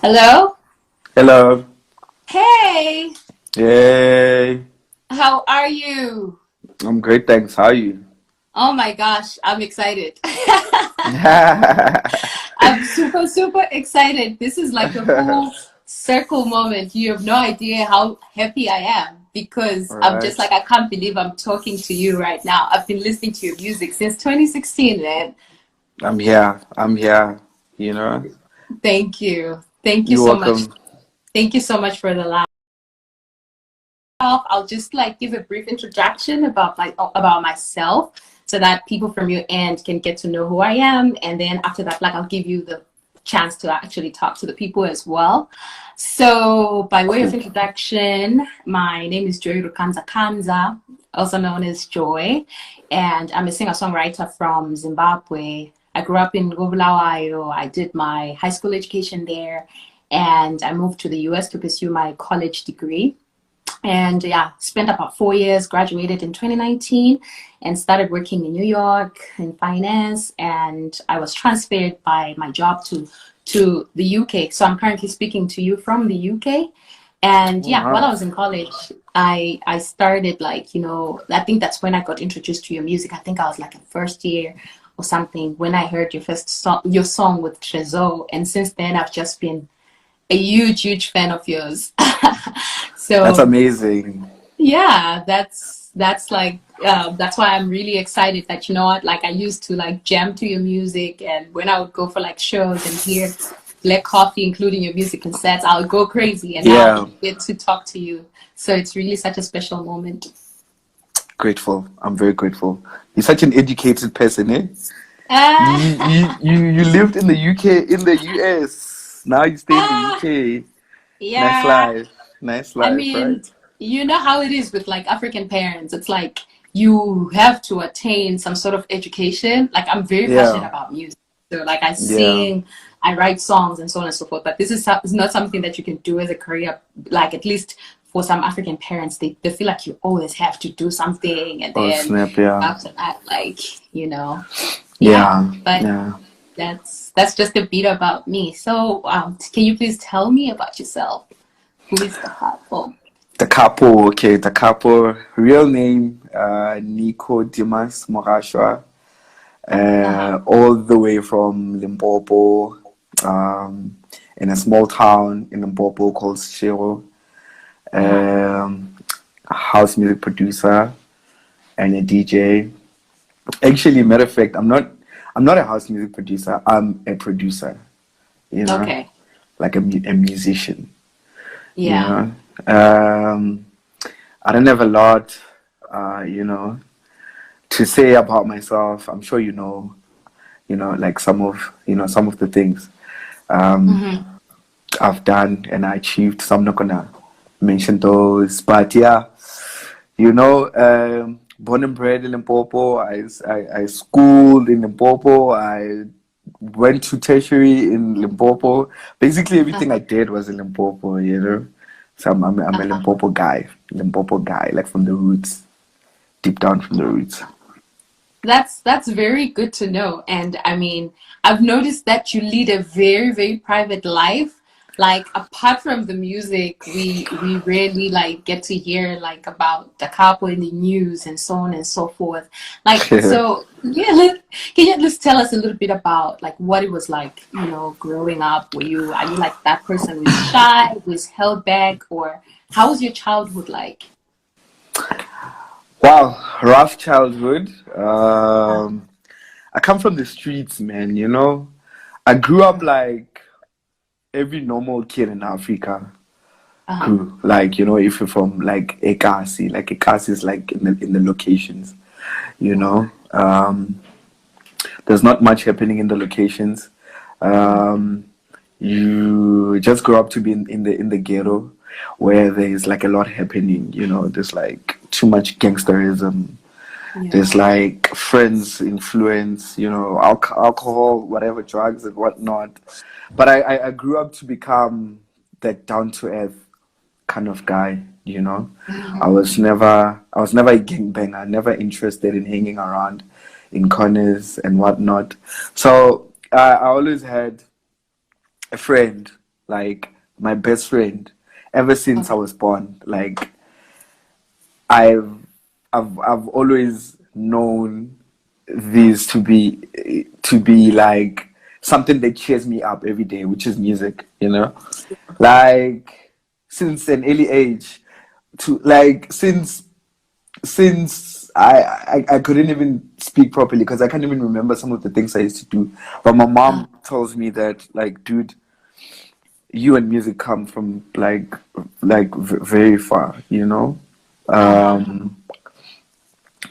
Hello? Hello. Hey, Yay. how are you? I'm great, thanks. How are you? Oh my gosh, I'm excited. I'm super, super excited. This is like a full circle moment. You have no idea how happy I am because All I'm just right. like, I can't believe I'm talking to you right now. I've been listening to your music since 2016, man. I'm here. I'm here. You know? Thank you. Thank you You're so much. welcome. Thank you so much for the laugh. I'll just like give a brief introduction about myself so that people from your end can get to know who I am. And then after that, like I'll give you the chance to actually talk to the people as well. So by way of Cool. introduction, my name is Joy Rukanza Kanza, also known as Joy, and I'm a singer-songwriter from Zimbabwe. I grew up in Bulawayo. I did my high school education there, and I moved to the US to pursue my college degree. And yeah, spent about 4 years, graduated in 2019, and started working in New York in finance. And I was transferred by my job to the UK. So I'm currently speaking to you from the UK. And Oh, yeah, while I wow. was in college, I started like, I think that's when I got introduced to your music. I think I was like in first year or something when I heard your song with Trezor. And since then I've just been a huge, huge fan of yours. That's So amazing. yeah, that's why I'm really excited that you know what, like I used to like jam to your music, and when I would go for like shows and hear Black Coffee, including your music cassettes, I would go crazy. And now I Yeah. get to talk to you, so it's really such a special moment. Grateful. I'm very grateful. You're such an educated person, eh? You lived in the UK, in the US. Now you stay in the Ah, UK. Nice yeah. life. Nice I life, mean, right? you know how it is with like African parents. It's like you have to attain some sort of education. Like I'm very passionate Yeah. about music. So like I Yeah. sing, I write songs and so on and so forth. But is not something that you can do as a career. Like at least for some African parents, they feel like you always have to do something, and Oh, then snap. Yeah. after that, like, you know, yeah. Yeah. But Yeah. that's just a bit about me. So can you please tell me about yourself? Who is the Capo? The Capo, okay, the Capo, real name, Nicodimas Mogashoa, Uh-huh. all the way from Limpopo, um, in a small town in Limpopo called Shiro, Uh-huh. um, a house music producer and a DJ. Actually, matter of fact, I'm not a house music producer, I'm a producer, you know, Okay. like a musician, you Yeah. know. Um, I don't have a lot, you know, to say about myself. I'm sure like some of the things um, Mm-hmm. I've done and I achieved. So I'm not gonna mention those, but yeah, born and bred in Limpopo. I schooled in Limpopo. I went to tertiary in Limpopo. Basically, everything I Uh-huh. did was in Limpopo, you know. So I'm a Uh-huh. Limpopo guy, like from the roots, deep down from the roots. That's very good to know. And I mean, I've noticed that you lead a very, very private life. Like apart from the music, we rarely like get to hear like about the couple in the news and so on and so forth. Like so, yeah. Can you at least tell us a little bit about like what it was like, growing up? Are you like that person who's shy, who's held back, or how was your childhood like? Wow, rough childhood. Uh-huh. I come from the streets, man, you know. I grew up like every normal kid in Africa Uh-huh. grew. Like, if you're from like Ekasi is like in the locations, you know. There's not much happening in the locations. Um, you just grow up to be in the ghetto where there's like a lot happening, there's like too much gangsterism. There's Yeah. like friends influence, alcohol, whatever, drugs and whatnot. But I grew up to become that down to earth kind of guy, you know. Mhm. I was never a gangbanger, never interested in hanging around in corners and whatnot. So I always had a friend, like my best friend ever since I was born. Like I've I've always known these to be like something that cheers me up every day, which is music, you know? Like since an early age to like since I couldn't even speak properly because I can't even remember some of the things I used to do. But my mom tells me that like, dude, you and music come from very far, you know? Um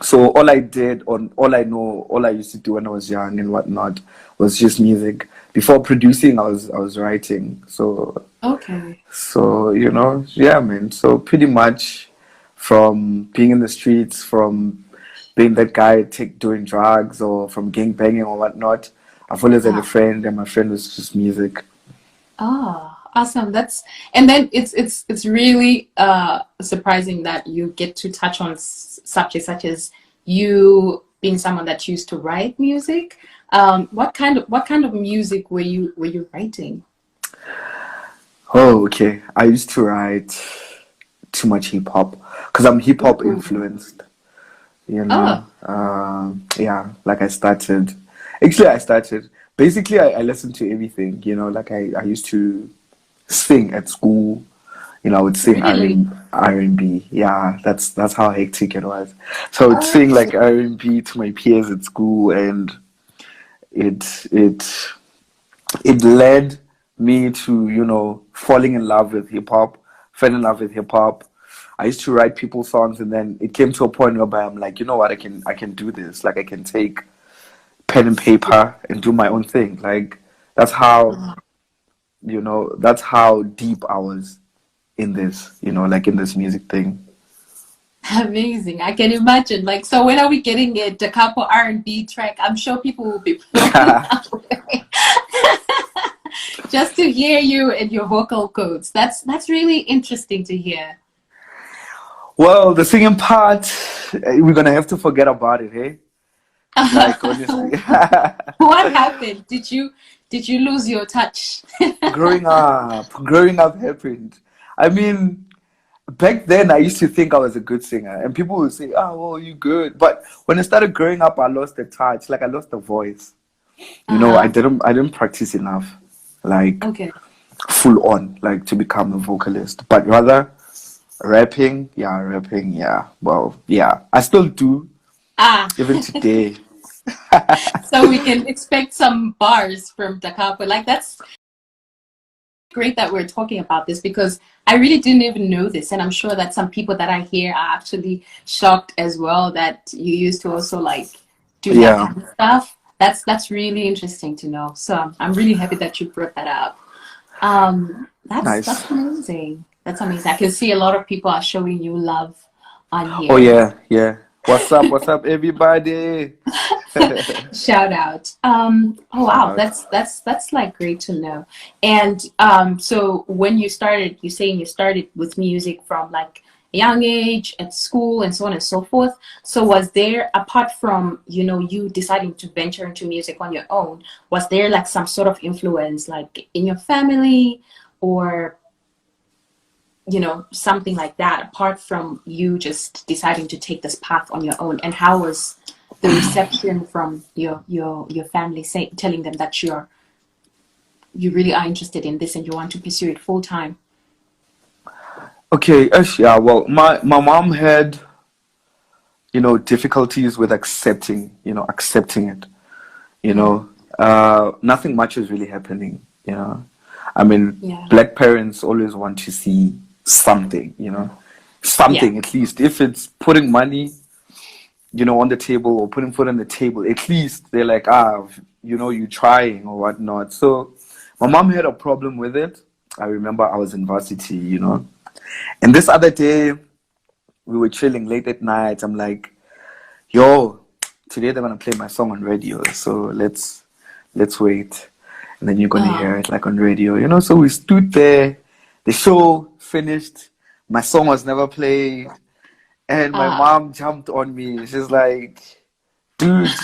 so all I did on all I know, all I used to do when I was young and whatnot was just music. Before producing I was writing. Okay. So, you know, yeah, man. So pretty much from being in the streets, from being that guy doing drugs or from gang banging or whatnot, I've always had a Ah. friend and my friend was just music. Oh, awesome. That's and then it's really surprising that you get to touch on subjects such as you being someone that used to write music. What kind of music were you writing? Oh, okay. I used to write too much hip hop because I'm hip hop Ooh. influenced, you know. Oh, Yeah, like I started basically I listened to everything, you know, like I used to sing at school. You know, I would sing really? R&B. Yeah, that's how hectic it was. So I would sing Okay. like R&B to my peers at school, and it it it led me to, you know, falling in love with hip hop, fell in love with hip hop. I used to write people's songs, and then it came to a point whereby I'm like, you know what, I can do this. Like I can take pen and paper and do my own thing. Like that's how, you know, that's how deep I was in this, you know, like in this music thing. Amazing. I can imagine. Like, so when are we getting it? The Capo R&B track? I'm sure people will be flocking away just to hear you and your vocal codes. That's really interesting to hear. Well, the singing part, we're gonna have to forget about it, hey? Like honestly, What happened? Did you lose your touch? growing up happened. I mean, back then I used to think I was a good singer, and people would say, "Oh, well, you good." But when I started growing up, I lost the touch. Like I lost the voice. You know, Uh-huh. I didn't practice enough, like Okay. full on, like to become a vocalist. But rather rapping, yeah. Well, yeah, I still do Ah, even today. so we can expect some bars from Da Capo. Like that's great that we're talking about this because I really didn't even know this, and I'm sure that some people that I hear are actually shocked as well that you used to also like do that Yeah, kind of stuff. That's really interesting to know. So I'm really happy that you brought that up. That's nice. amazing. That's amazing. I can see a lot of people are showing you love on Oh here. yeah, yeah. What's up, everybody? Shout out. Oh Shout wow, out. that's like great to know. And so when you started, you saying you started with music from like a young age at school and so on and so forth. So was there, apart from, you deciding to venture into music on your own, was there like some sort of influence like in your family or something like that, apart from you just deciding to take this path on your own? And how was the reception from your family, telling them that you really are interested in this and you want to pursue it full time? Okay, yeah. Well, my mom had, you know, difficulties with accepting it. You Mm, know, nothing much is really happening. You know, I mean, yeah. black parents always want to see something. You know, Yeah. something at least. If it's putting money, you know, on the table or putting food on the table, at least they're like, you know, you trying or whatnot. So my mom had a problem with it. I remember I was in varsity, you know, and this other day we were chilling late at night. I'm like, yo, today they're gonna play my song on radio, so let's wait, and then you're gonna uh, hear it like on radio, you know. So we stood there, the show finished, my song was never played, and my uh, mom jumped on me. She's like, dude,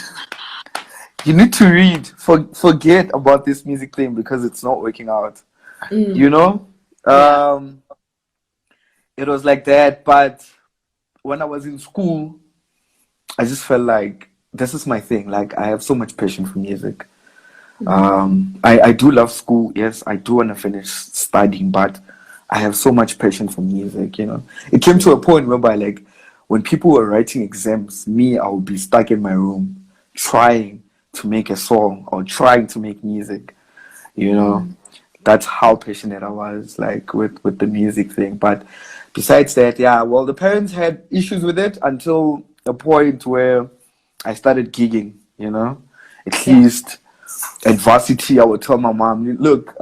you need to read. Forget about this music thing because it's not working out. You know, Yeah. it was like that. But when I was in school, I just felt like this is my thing. Like I have so much passion for music. I do love school. Yes, I do want to finish studying, but I have so much passion for music. You know, it came to a point whereby like when people were writing exams, me, I would be stuck in my room trying to make a song or trying to make music. You know, that's how passionate I was like with the music thing. But besides that, yeah, well, the parents had issues with it until a point where I started gigging. You know, at Yeah. least at varsity, I would tell my mom, look,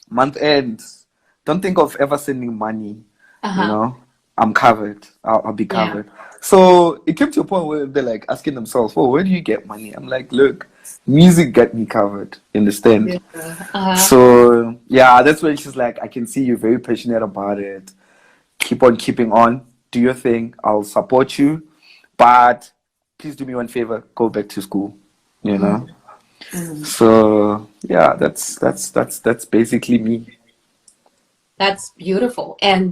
month end, don't think of ever sending money. You Uh-huh. know, I'm covered. I'll be Yeah. covered. So it came to a point where they're like asking themselves, "Oh, where do you get money?" I'm like, "Look, music got me covered. You Yeah. understand?" Uh-huh. So yeah, that's when she's like, "I can see you're very passionate about it. Keep on keeping on. Do your thing. I'll support you, but please do me one favor. Go back to school." You know. So yeah, that's basically me. That's beautiful. And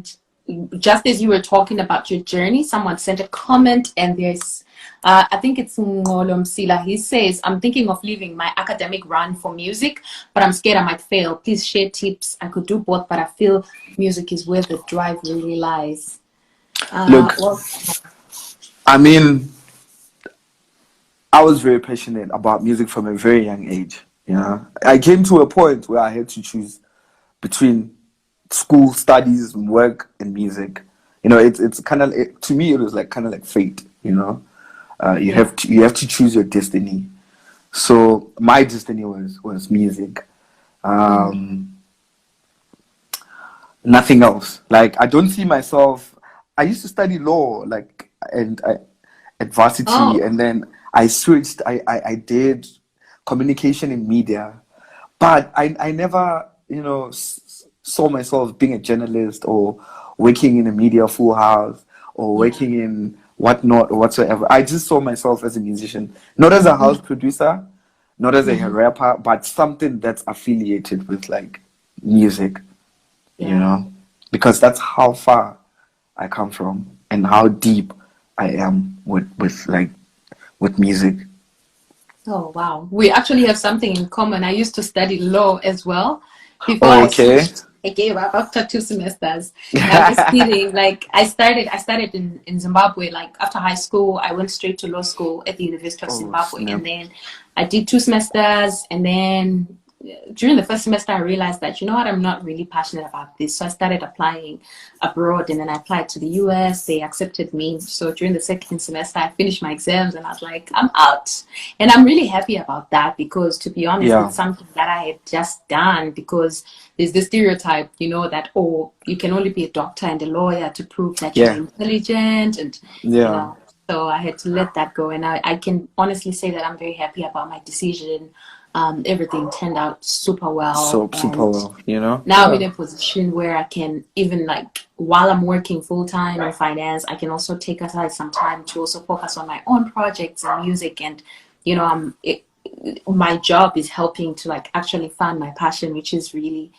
just as you were talking about your journey, someone sent a comment, and there's, I think it's Ngolo Msila. He says, I'm thinking of leaving my academic run for music, but I'm scared I might fail. Please share tips. I could do both, but I feel music is where the drive really lies. Look, Well, I mean, I was very passionate about music from a very young age. You know, I came to a point where I had to choose between school studies, work, and music. You know, it's kind of to me it was like kind of like fate. You know, yeah. you have to choose your destiny. So my destiny was music. Um, Nothing else. Like I don't see myself. I used to study law, like at varsity, Oh, and then I switched. I did communication in media, but I never, you know, saw myself being a journalist or working in a media full house or yeah. working in whatnot or whatsoever. I just saw myself as a musician, not as a house producer, not as a Mm-hmm. rapper, but something that's affiliated with like music, you Yeah. know, because that's how far I come from and how deep I am with like with music. Oh, wow. We actually have something in common. I used to study law as well before I Okay. switched. I gave up after 2 semesters. Now, just kidding. Like I started in Zimbabwe. Like after high school, I went straight to law school at the University of Oh Zimbabwe, snap. and then I did 2 semesters, and then during the first semester, I realized that, you know what, I'm not really passionate about this. So I started applying abroad, and then I applied to the US. They accepted me. So during the second semester, I finished my exams, and I was like, I'm out. And I'm really happy about that because, to be honest, Yeah. it's something that I had just done because there's this stereotype, you know, that, oh, you can only be a doctor and a lawyer to prove that you're Yeah. intelligent. And, you Yeah. know, so I had to let that go. And I can honestly say that I'm very happy about my decision. Everything turned out super well. So super And well, you know? now I'm in Yeah. a position where I can even, like, while I'm working full time in finance, I can also take aside some time to also focus on my own projects and music. And, you know, my job is helping to like actually find my passion, which is really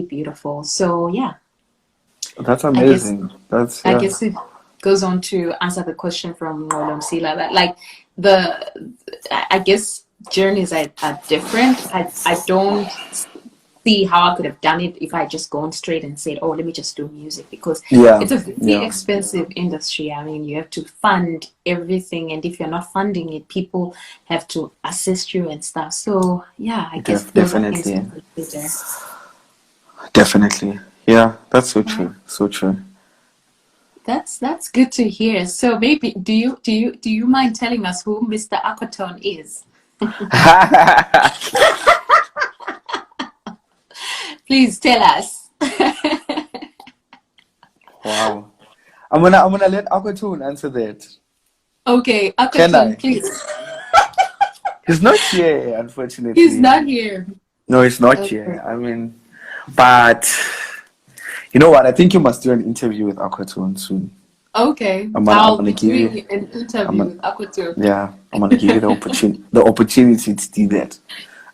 beautiful. So yeah, That's I guess amazing. That's I yeah. guess it goes on to answer the question from Nolom Sila, that like the I guess journeys are different. I don't see how I could have done it if I just gone straight and said, oh, let me just do music, because Yeah. it's a very Yeah. expensive industry. I mean, you have to fund everything, and if you're not funding it, people have to assist you and stuff. So yeah, I guess those are things to Definitely. consider. Definitely. Yeah, that's so Yeah, true. So true. that's good to hear. So maybe do you mind telling us who Mr. Aquatone is? Please tell us. Wow. I'm gonna let Aquatune answer that. Okay, Can Aquatone, I? please. He's not here, He's unfortunately. not here. No, he's not Okay. here. I mean, but you know what? I think you must do an interview with Aquatune soon. Okay, I'm I'll gonna be give you. doing an I'm interview gonna, with Aquatune. yeah. I'm gonna give you the opportunity to do that.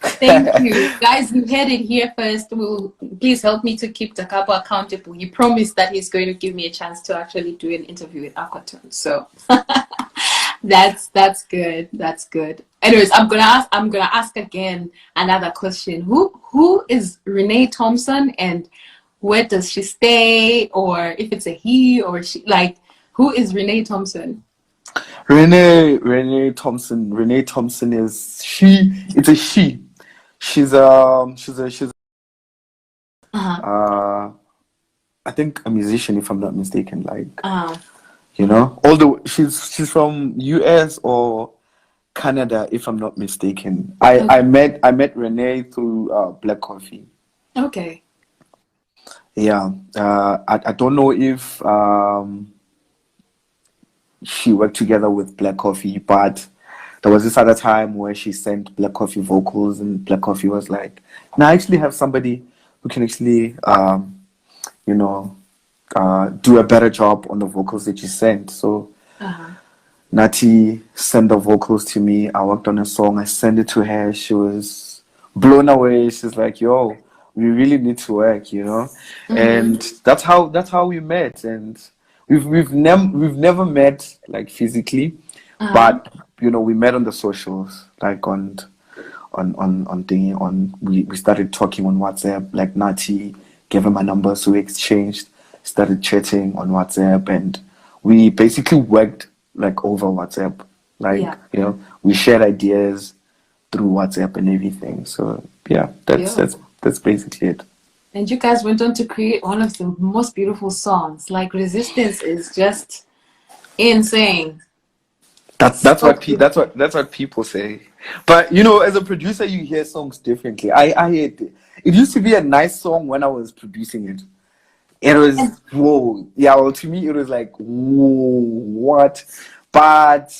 Thank you. Guys, you heard it here first. Please help me to keep the Capo accountable. He promised that he's going to give me a chance to actually do an interview with Aquatune. So that's good. That's good. Anyways, I'm gonna ask again another question. Who is Renee Thompson, and where does she stay? Or if it's a he or she, like, who is Renee Thompson? Renee Thompson. Renee Thompson is she. It's a she. She's Uh-huh. I think a musician, if I'm not mistaken. Like, Uh-huh. although she's from US or Canada, if I'm not mistaken. Okay. I met Renee through Black Coffee. Okay. Yeah. I don't know if she worked together with Black Coffee, but there was this other time where she sent Black Coffee vocals, and Black Coffee was like, "No, I actually have somebody who can actually, do a better job on the vocals that you sent." So Uh-huh. Nati sent the vocals to me. I worked on a song. I sent it to her. She was blown away. She's like, "Yo, we really need to work." And that's how we met. And we've never met like physically, but we met on the socials, like we started talking on WhatsApp. Like, Nati gave her my number, so we exchanged, started chatting on WhatsApp, and we basically worked like over WhatsApp. Like, Yeah. we shared ideas through WhatsApp and everything. So yeah, that's basically it. And you guys went on to create one of the most beautiful songs. Like, Resistance is just insane. That's So that's what people say. But as a producer, you hear songs differently. I hear it used to be a nice song when I was producing it. It was whoa, yeah. Well, to me, it was like whoa, what? But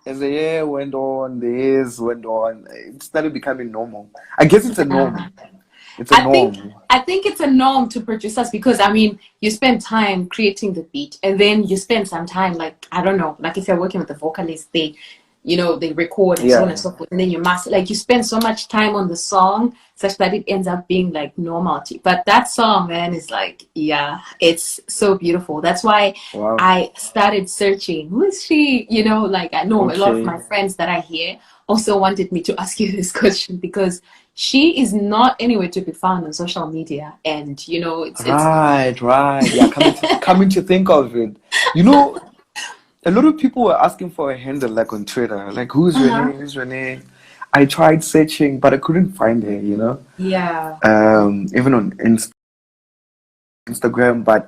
as the year went on, the years went on, it started becoming normal. I guess it's a norm. It's a norm. I think it's a norm to producers, because I mean, you spend time creating the beat, and then you spend some time, like, I don't know, like if you're working with the vocalist, they record and so on and so forth, and then you master. Like, you spend so much time on the song such that it ends up being like normality. But that song, man, is like, yeah, it's so beautiful. That's why Wow. I started searching. Who is she? Like, I know a lot of Okay. my friends that I hear also wanted me to ask you this question, because she is not anywhere to be found on social media, and it's Right. Yeah, coming to think of it, a lot of people were asking for a handle, like on Twitter, like, who's Renee? Who's Renee? I tried searching, but I couldn't find her. yeah. Even on Instagram, but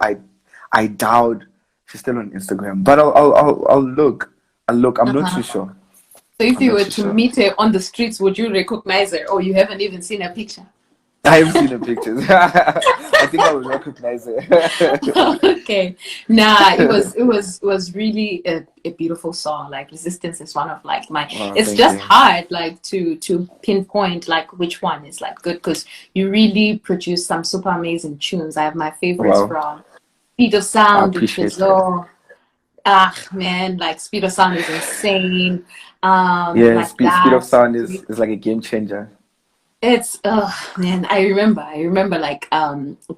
I doubt she's still on Instagram. But I'll look. I'm not too sure. So if I'm you not were too to sure. meet her on the streets, would you recognize her, or you haven't even seen her picture? I haven't seen the pictures. I think I would recognize her. Okay. Nah, it was really a beautiful song. Like, Resistance is one of like my, Wow, it's thank just you. hard like to pinpoint like which one is like good, because you really produce some super amazing tunes. I have my favorites Wow, from Speed of I Sound, which appreciate is that. man, like Speed of Sound is insane. Yeah, Like speed of that. sound is like a game changer. It's man, I remember like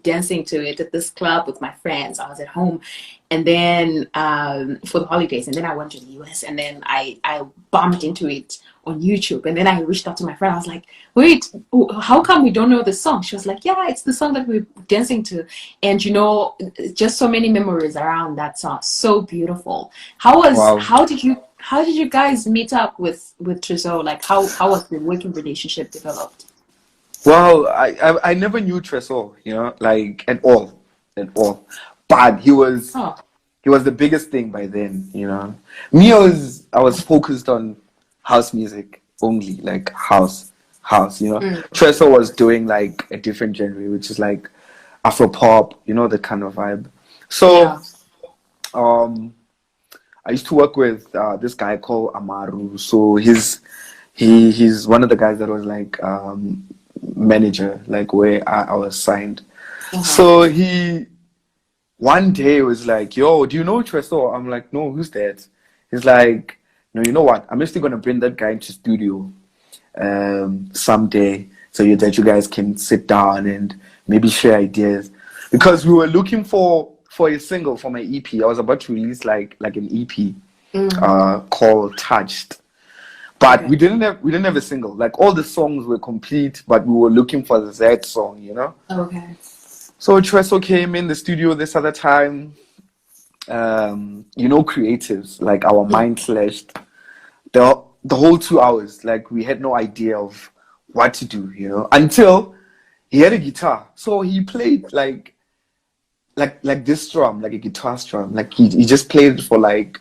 dancing to it at this club with my friends. I was at home, and then for the holidays, and then I went to the US, and then I bumped into it on YouTube, and then I reached out to my friend. I was like, "Wait, how come we don't know the song?" She was like, "Yeah, it's the song that we're dancing to." And just so many memories around that song. So beautiful. Wow. How did you guys meet up with Trezor? Like, how was the working relationship developed? Well, I never knew Tresor, like at all. But Oh. he was the biggest thing by then. Me, I was focused on house music only,. House. Tresor was doing like a different genre, which is like Afro pop, that kind of vibe. So, Yeah. um, I used to work with this guy called Amaru. So he's one of the guys that was like manager, like where I was signed. Uh-huh. So he one day was like, "Yo, do you know Tresor?" I'm like, "No, who's that?" He's like, "No, you know what? I'm actually gonna bring that guy into studio." someday, so that you guys can sit down and maybe share ideas. Because we were looking for a single for my EP. I was about to release like an EP called Touched. But Okay. we didn't have a single. Like all the songs were complete, but we were looking for the Z song, you know? Okay. So Treso came in the studio this other time. You know, creatives, like our mind clashed. The whole 2 hours, like we had no idea of what to do, you know, until he had a guitar. So he played like this drum, like a guitar strum. Like he just played it for like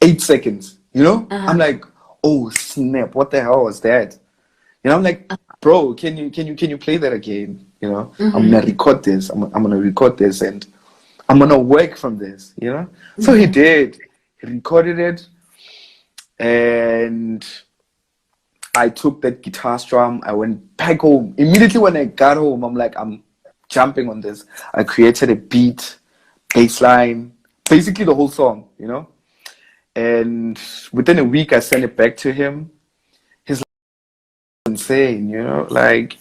8 seconds, you know? I'm like, oh snap, what the hell was that? You know, I'm like, bro, can you play that again? You know, I'm gonna record this. I'm gonna record this and I'm gonna work from this, you know? So he did. He recorded it, and I took that guitar strum. I went back home. Immediately when I got home, I'm like, I'm jumping on this. I created a beat, bass line, basically the whole song, you know? And within a week, I sent it back to him. He's like, insane, you know? Like,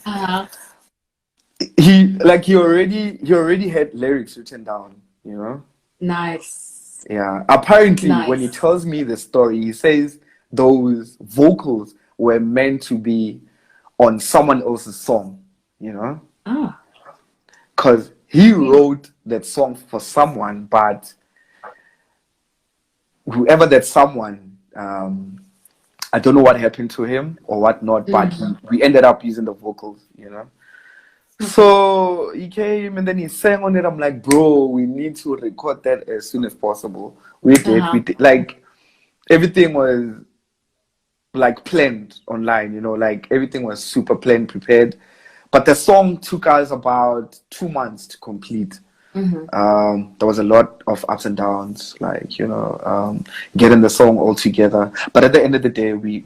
he already had lyrics written down, you know? Nice. Yeah. Apparently, Nice. when he tells me the story, he says those vocals were meant to be on someone else's song, you know? Ah. Because he wrote that song for someone, but whoever that someone, I don't know what happened to him or whatnot, but we ended up using the vocals, you know? So he came and then he sang on it. I'm like, bro, we need to record that as soon as possible. We did. Like, everything was like planned online, you know, like everything was super planned, prepared. But the song took us about 2 months to complete. There was a lot of ups and downs, like, you know, getting the song all together. But at the end of the day, we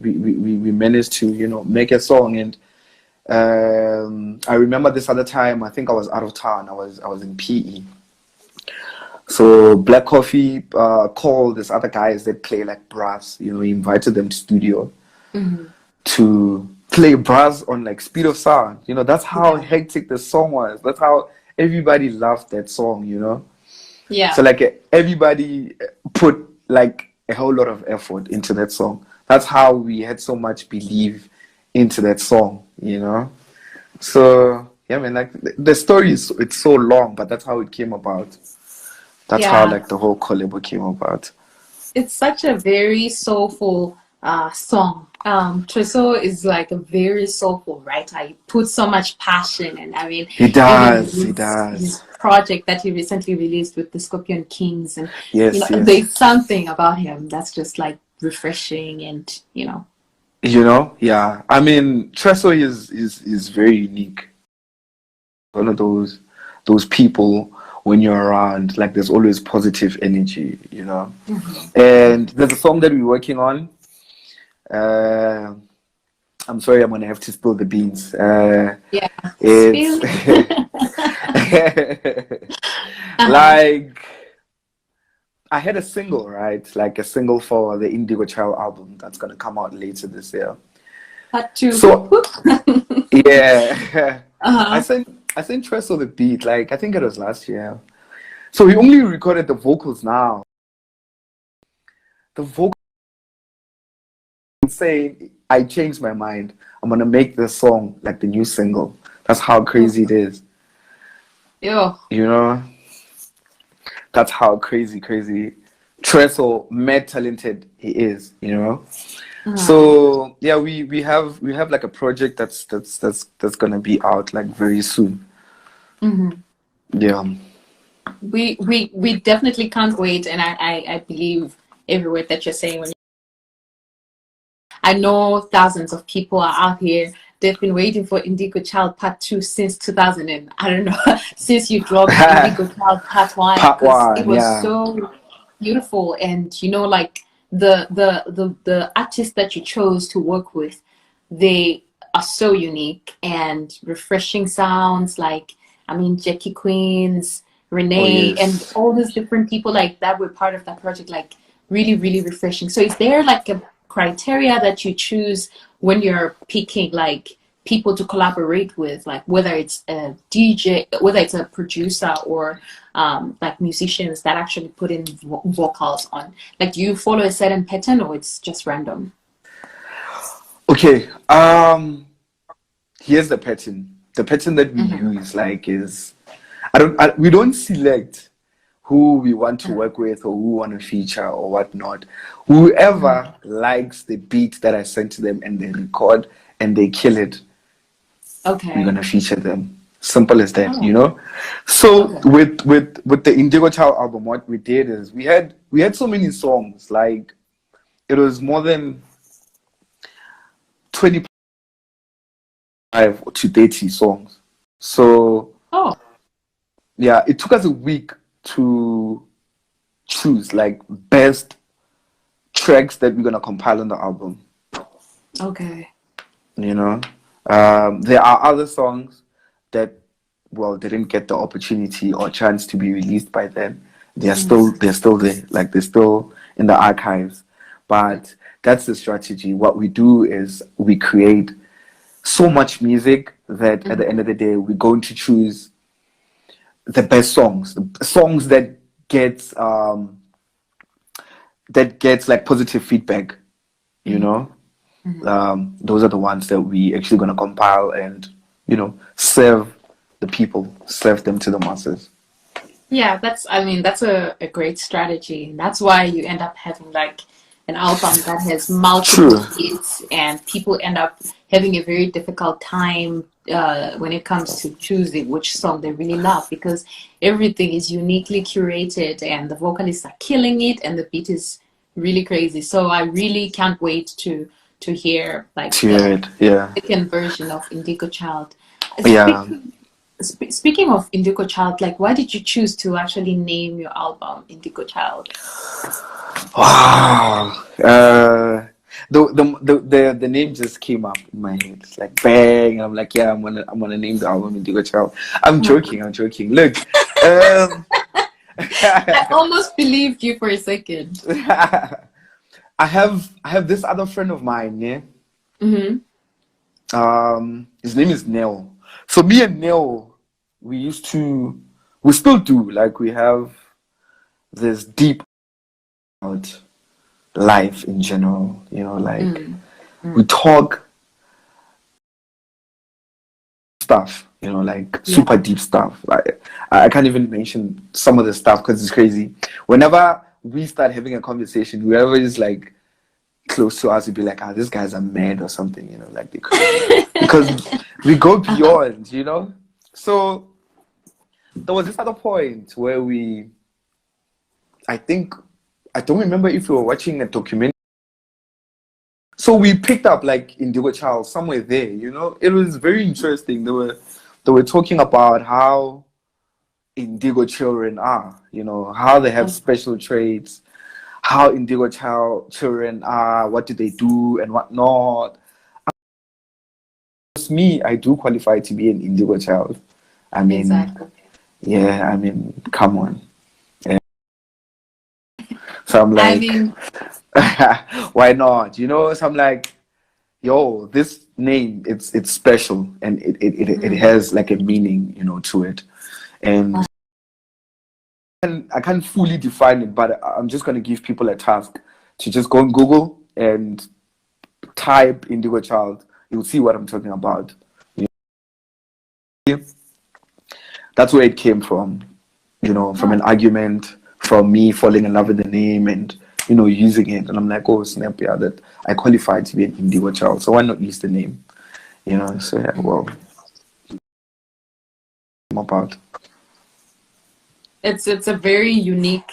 managed to, you know, make a song. And I remember this other time, I think I was out of town. I was in PE. So Black Coffee called these other guys that play like brass. You know, he invited them to studio to play brass on like Speed of Sound. You know, that's how hectic the song was. That's how everybody loved that song, you know? Yeah. So like everybody put like a whole lot of effort into that song. That's how we had so much belief into that song, you know? So yeah, man, like the story it's so long, but that's how it came about. That's how like the whole collab came about. It's such a very soulful song. Treso is like a very soulful writer. He puts so much passion, and I mean, He does. His project that he recently released with the Scorpion Kings, and yes, you know, yes. there's something about him that's just like refreshing, and you know. You know, yeah. I mean, Treso is very unique. One of those people when you're around, like there's always positive energy, you know. And there's a song that we're working on. I'm sorry, I'm gonna have to spill the beans. It's like I had a single, right? Like a single for the Indigo Child album that's gonna come out later this year. So yeah, I sent Treso the beat. Like I think it was last year. So we only recorded the vocals now. The vocal saying I changed my mind. I'm gonna make this song like the new single. That's how crazy it is. Yeah. You know, that's how crazy Treso mad talented he is. You know. So yeah, we have like a project that's gonna be out like very soon. Yeah. We definitely can't wait, and I believe every word that you're saying. I know thousands of people are out here. They've been waiting for Indigo Child Part 2 since 2000, and I don't know, since you dropped Indigo Child Part 1, because it was so beautiful. And you know, like the artists that you chose to work with, they are so unique and refreshing sounds. Like, I mean, Jackie Queens, Renee, and all these different people like that were part of that project. Like, really refreshing. So is there like a criteria that you choose when you're picking like people to collaborate with, like whether it's a DJ, whether it's a producer, or like musicians that actually put in vocals on? Like, do you follow a certain pattern, or it's just random? Okay. Here's the pattern. The pattern that we use, like, is we don't select who we want to work with or who we want to feature or whatnot. Whoever likes the beat that I sent to them and they record and they kill it, we're gonna feature them. Simple as that, you know. So with the Indigo Child album, what we did is we had so many songs. Like, it was more than 25 to 30 songs. So yeah, it took us a week to choose like best tracks that we're gonna compile on the album. Okay. You know, there are other songs that, well, they didn't get the opportunity or chance to be released by then. They're still there, like they're still in the archives. But that's the strategy. What we do is we create so much music that at the end of the day, we're going to choose the best songs, the songs that gets like positive feedback, you know. Those are the ones that we actually gonna compile and, you know, serve the people, serve them to the masses. Yeah, that's a great strategy. That's why you end up having like an album that has multiple hits, and people end up having a very difficult time when it comes to choosing which song they really love, because everything is uniquely curated and the vocalists are killing it and the beat is really crazy. So I really can't wait to hear like the second version of Indigo Child. Speaking of Indigo Child, like, why did you choose to actually name your album Indigo Child? Wow. The name just came up in my head. It's like bang. I'm like, yeah, I'm gonna name the album Indigo Child. I'm joking. Look, I almost believed you for a second. I have this other friend of mine, yeah. His name is Nell. So me and Nell, we still do, like, we have this deep about life in general, you know, like we talk stuff, you know, like super deep stuff. Like, I can't even mention some of the stuff because it's crazy. Whenever we start having a conversation, whoever is like close to us would be like, this guy's a mad or something, you know, like they could, because we go beyond, you know. So there was this other point where I don't remember if we were watching a documentary. So we picked up like Indigo Child somewhere there, you know. It was very interesting. They were talking about how indigo children are, you know, how they have special traits, how indigo children are, what do they do and what not. Me, I do qualify to be an indigo child. I mean, yeah, I mean, come on. Yeah. So I'm like, I mean, why not? You know, so I'm like, yo, this name, it's special, and it has like a meaning, you know, to it. And I can't fully define it, but I'm just going to give people a task to just go on Google and type Indigo Child. You'll see what I'm talking about. You know? That's where it came from, you know, from an argument, from me falling in love with the name and, you know, using it. And I'm like, oh, snap, yeah, that I qualified to be an Indigo Child. So why not use the name? You know, so yeah, well, about. It's a very unique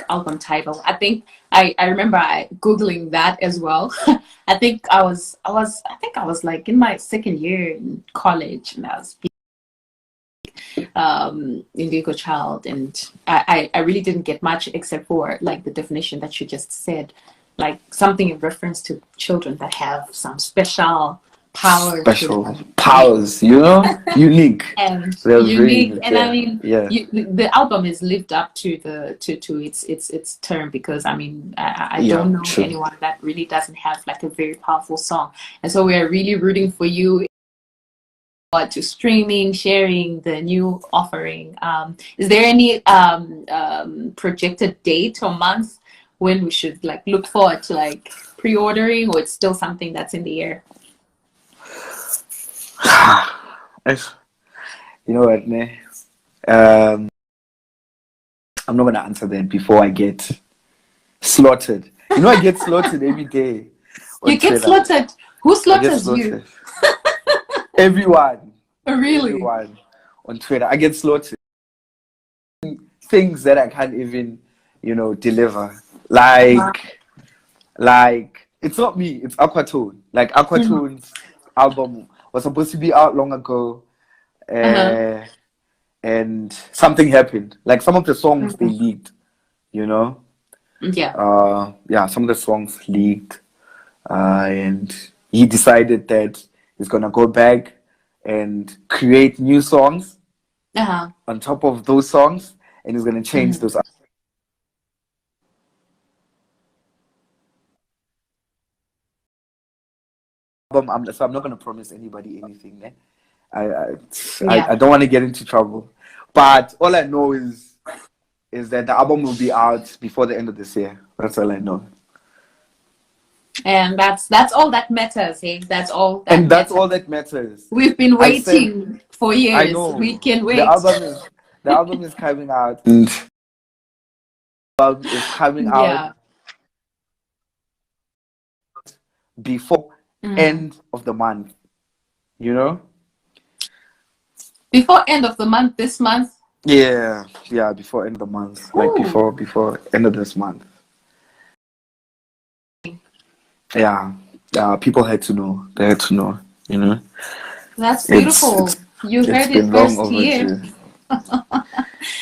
album title. I think I remember Googling that as well. I think I was like in my second year in college, and I was Indigo Child, and I really didn't get much except for like the definition that you just said, like something in reference to children that have some special power to special them. powers, you know, unique. And They're very unique, unique, and I yeah, mean, yeah, the album is lived up to the to its term, because I mean, I yeah, don't know true. anyone that really doesn't have like a very powerful song, and so we are really rooting for you to streaming, sharing the new offering. Is there any projected date or month when we should like look forward to like pre-ordering, or it's still something that's in the air? You know what, ne? Um, I'm not gonna answer that before I get slaughtered. You know, I get slaughtered every day on You get Twitter. slaughtered. Who I get slaughters you? slaughtered. Everyone, Really? everyone on Twitter. I get slaughtered. Things that I can't even, you know, deliver. Like it's not me. It's Aquatune. Like Aquatune's album was supposed to be out long ago. And something happened. Like some of the songs they leaked, you know. Yeah. Some of the songs leaked, and he decided that he's gonna go back and create new songs on top of those songs, and he's gonna change those. So I'm not gonna promise anybody anything. Eh? I don't want to get into trouble, but all I know is that the album will be out before the end of this year. That's all I know. And that's all that matters, hey? That's all that And that's matters. all that matters. We've been waiting for years. I know. We can wait. The album is coming out. And the album is coming out before end of the month. You know? Before end of the month, this month? Yeah, before end of the month. Ooh. Like before end of this month. Yeah, people had to know. They had to know, you know. That's beautiful. You heard it first here.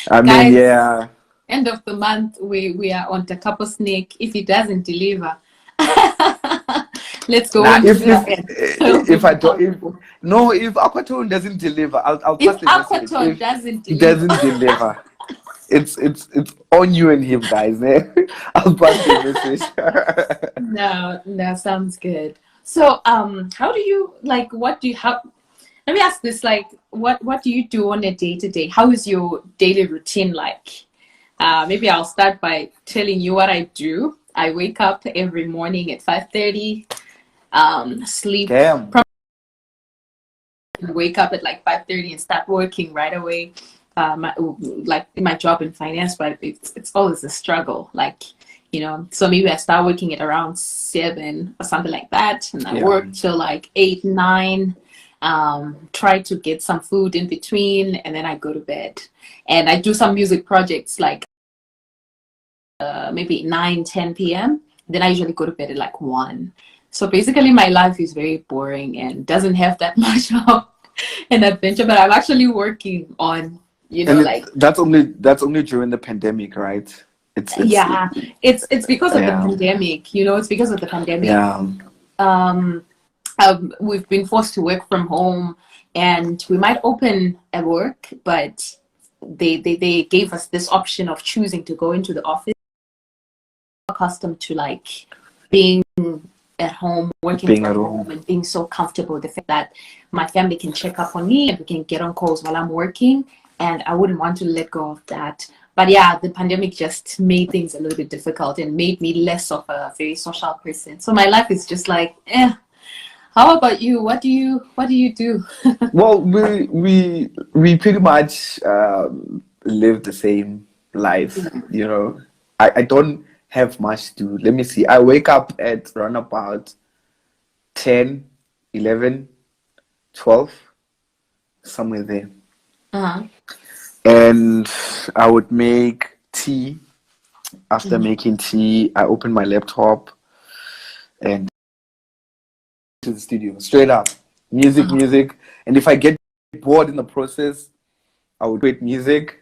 I mean, yeah. End of the month, we are on the Capo snake. If he doesn't deliver, let's go. If Aquatune doesn't deliver, I'll pass the message. If Aquatune doesn't deliver, it's on you and him, guys. Eh? I'll pass the message. No, sounds good. So, how do you like? What do you have? Let me ask this: like, what do you do on a day-to-day? How is your daily routine like? Maybe I'll start by telling you what I do. I wake up every morning at 5:30. Sleep. Damn. Wake up at like 5:30 and start working right away. My job in finance, but it's always a struggle. Like, you know, so maybe I start working at around 7 or something like that, and I work till like 8, 9. Try to get some food in between, and then I go to bed. And I do some music projects like maybe 9, 10 p.m. Then I usually go to bed at like 1. So basically my life is very boring and doesn't have that much of an adventure, but I'm actually working on, you know, like that's only during the pandemic, right? It's because of the pandemic, you know, it's because of the pandemic. We've been forced to work from home, and we might open at work, but they gave us this option of choosing to go into the office. Accustomed to like being at home, working from home, and being so comfortable with the fact that my family can check up on me and we can get on calls while I'm working, and I wouldn't want to let go of that. But yeah, the pandemic just made things a little bit difficult and made me less of a very social person. So my life is just like, How about you? What do you do? Well, we pretty much live the same life, you know. I don't have much to do. Let me see. I wake up at around about 10, 11, 12, somewhere there. And I would make tea. After making tea, I open my laptop and to the studio, straight up. Music. And if I get bored in the process, I would quit music,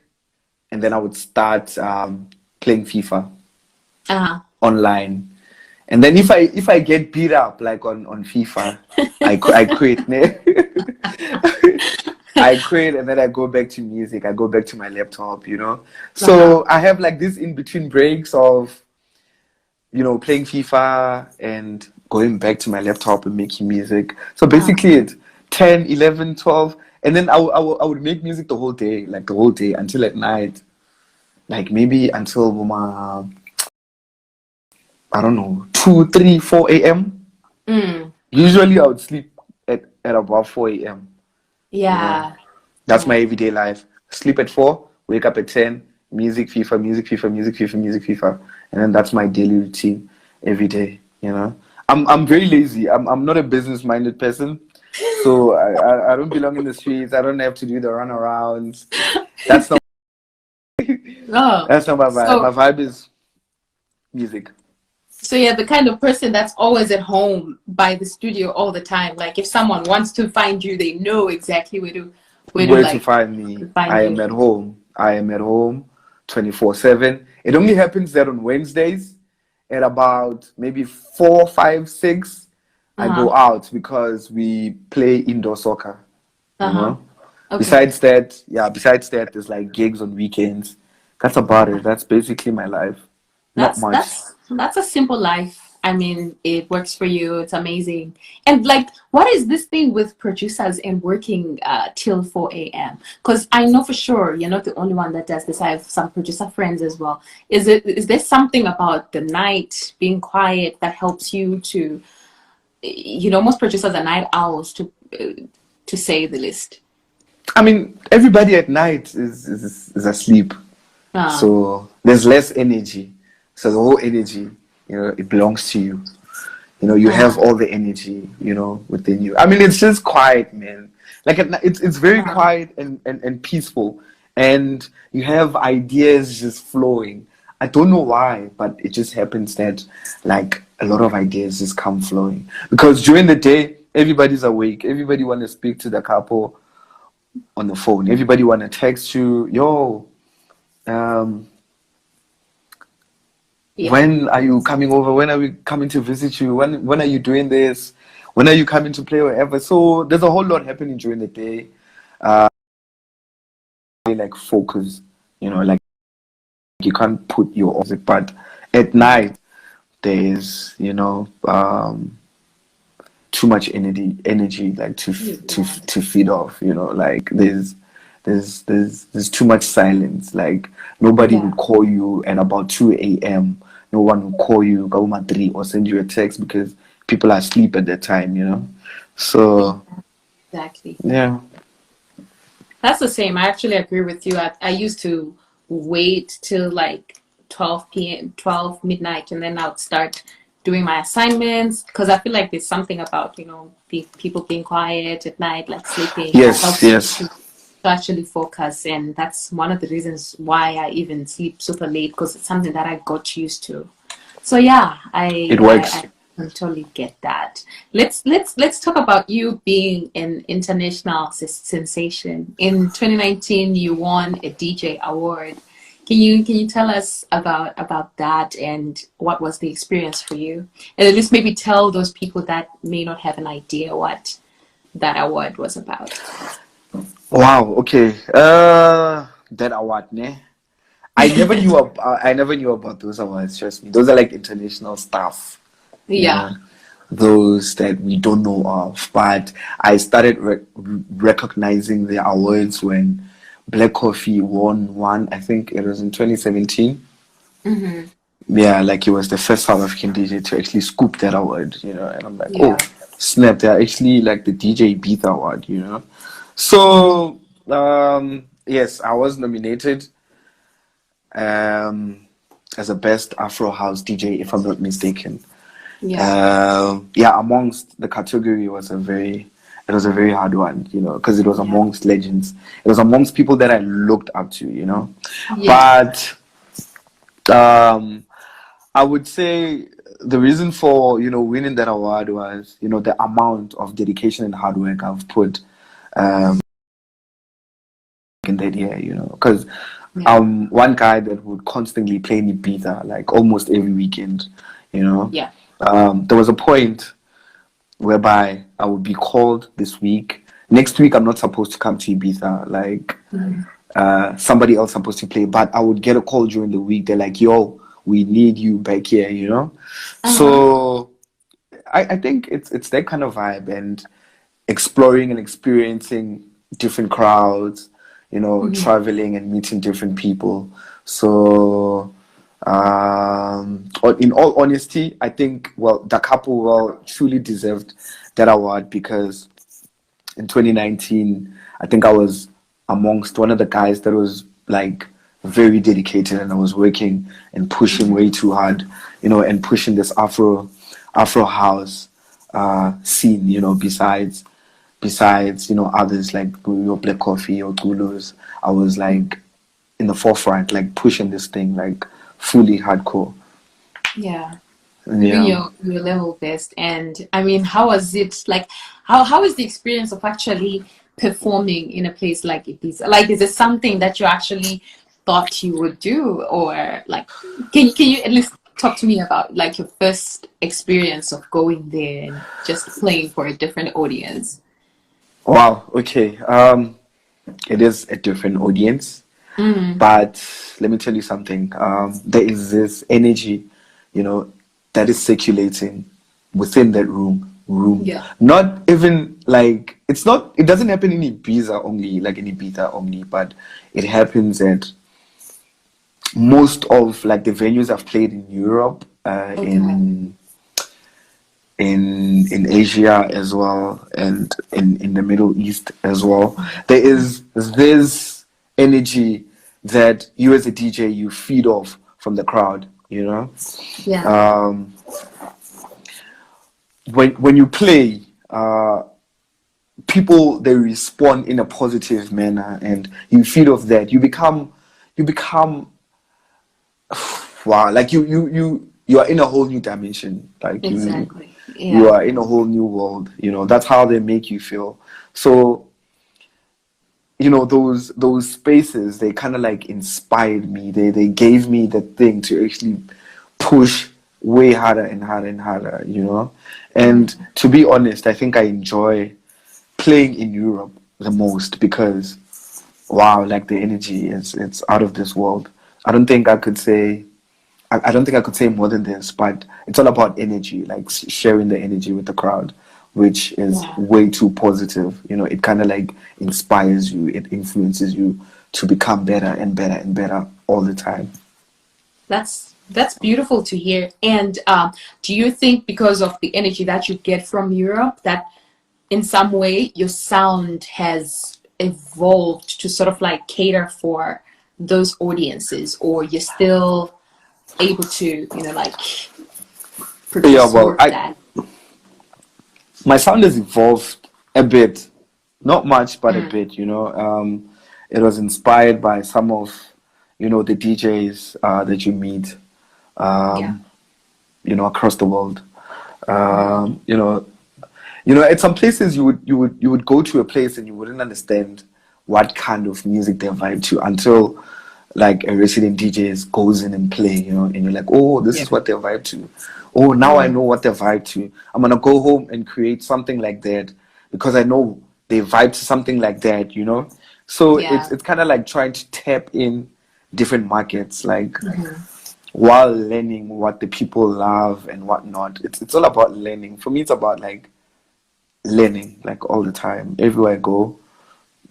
and then I would start playing FIFA online. And then if I get beat up like on FIFA, I quit. Ne? I quit and then I go back to music. I go back to my laptop, you know. So I have like this in between breaks of, you know, playing FIFA and going back to my laptop and making music. So basically it's 10, 11, 12. And then I would make music the whole day, like the whole day until at night. Like maybe until I don't know, 2, 3, 4 a.m. Usually I would sleep at about 4 a.m. Yeah. That's my everyday life. Sleep at 4, wake up at 10, music, FIFA, music, FIFA, music, FIFA, music, FIFA. And then that's my daily routine every day, you know. I'm very lazy. I'm not a business minded person. So I don't belong in the streets. I don't have to do the runarounds. That's not that's not my vibe. So, My vibe is music. so you're the kind of person that's always at home by the studio all the time. Like if someone wants to find you, they know exactly where to Where to like find me? find I you. am at home. I am at home 24/7. It only happens that on Wednesdays at about maybe 4, 5, 6, I go out because we play indoor soccer. You know? Okay. Besides that, there's like gigs on weekends. That's about it. That's basically my life. Not much. That's a simple life. I mean, it works for you. It's amazing. And like, what is this thing with producers and working till 4 a.m.? Because I know for sure you're not the only one that does this. I have some producer friends as well. Is there something about the night being quiet that helps you to, you know, most producers are night owls to say the least. I mean, everybody at night is asleep. So there's less energy. So the whole energy, you know, it belongs to you. You know, you have all the energy, you know, within you. I mean, it's just quiet, man. Like at night, it's very quiet and peaceful. And you have ideas just flowing. I don't know why, but it just happens that like a lot of ideas just come flowing. Because during the day, everybody's awake. Everybody want to speak to the Capo on the phone. Everybody want to text you, yo, when are you coming over? When are we coming to visit you? When are you doing this? When are you coming to play wherever? So there's a whole lot happening during the day. Like focus, you know, like you can't put your music, but at night there's, you know, too much energy like to feed off, you know, like there's too much silence. Like nobody will call you at about 2 a.m. No one will call you Gauma 3 or send you a text because people are asleep at that time, you know. So exactly. Yeah. That's the same. I actually agree with you. I used to wait till like 12 p.m., 12 midnight, and then I would start doing my assignments because I feel like there's something about, you know, people being quiet at night, like sleeping. Yes. To actually focus, and that's one of the reasons why I even sleep super late because it's something that I got used to. So yeah, It works. I totally get that. Let's talk about you being an international sensation. In 2019, you won a DJ award. Can you tell us about that and what was the experience for you? And at least maybe tell those people that may not have an idea what that award was about. Wow. Okay. That award, ne? I never knew about those awards. Trust me, those are like international stuff. Yeah. You know, those that we don't know of. But I started recognizing the awards when Black Coffee won one. I think it was in 2017. Yeah, like he was the first South African DJ to actually scoop that award. You know, and I'm like, oh snap! They're actually like the DJ Ibiza award. You know, so yes, I was nominated as a best Afro House DJ, if I'm not mistaken. Amongst the category it was a very hard one, you know, because it was amongst legends. It was amongst people that I looked up to, you know. But I would say the reason for, you know, winning that award was, you know, the amount of dedication and hard work I've put in that year, you know, because I'm one guy that would constantly play in Ibiza like almost every weekend, you know. There was a point whereby I would be called this week. Next week, I'm not supposed to come to Ibiza. Like, somebody else supposed to play, but I would get a call during the week. They're like, "Yo, we need you back here," you know. So I think it's that kind of vibe, and exploring and experiencing different crowds, you know, traveling and meeting different people. So, in all honesty, I think, well, the couple well truly deserved that award, because in 2019, I think I was amongst one of the guys that was like very dedicated, and I was working and pushing way too hard, you know, and pushing this Afro house scene, you know, besides you know others like your Black Coffee or Gulos. I was like in the forefront, like pushing this thing like fully hardcore. Yeah. Doing your level best. And I mean, how was it like? How is the experience of actually performing in a place like Ibiza? Like, is it something that you actually thought you would do, or like, can you at least talk to me about like your first experience of going there and just playing for a different audience? Wow. Okay. It is a different audience, but let me tell you something. There is this energy, you know, that is circulating within that room. Yeah. Not even like it doesn't happen in Ibiza only, like in Ibiza only, but it happens at most of like the venues I've played in Europe, in Asia as well, and in the Middle East as well. There is this energy that you as a DJ you feed off from the crowd, you know. Yeah. When you play, people they respond in a positive manner, and you feed off that. You become wow, like you are in a whole new dimension. Like Exactly. you Yeah. are in a whole new world. You know, that's how they make you feel. So, you know, those spaces, they kind of like inspired me. They gave me the thing to actually push way harder and harder and harder, you know. And to be honest, I think I enjoy playing in Europe the most, because wow, like the energy is it's out of this world. I don't think I could say I don't think I could say more than this, but it's all about energy, like sharing the energy with the crowd, which is Yeah. way too positive. You know, it kind of like inspires you, it influences you to become better and better and better all the time. That's beautiful to hear. And do you think because of the energy that you get from Europe, that in some way your sound has evolved to sort of like cater for those audiences, or you're still able to, you know, like Yeah, produce more well, of that? my sound has evolved a bit, not much, but a bit. You know, it was inspired by some of, you know, the DJs that you meet, Yeah. you know, across the world. You know, at some places you would go to a place and you wouldn't understand what kind of music they vibe to until like a resident DJ goes in and play, you know, and you're like, oh, this Yeah. is what they vibe to. Oh, now I know what they vibe to. I'm gonna go home and create something like that because I know they vibe to something like that, you know. So Yeah. it's kind of like trying to tap in different markets, like while learning what the people love and whatnot. It's all about learning. For me, it's about like learning, like all the time. Everywhere I go,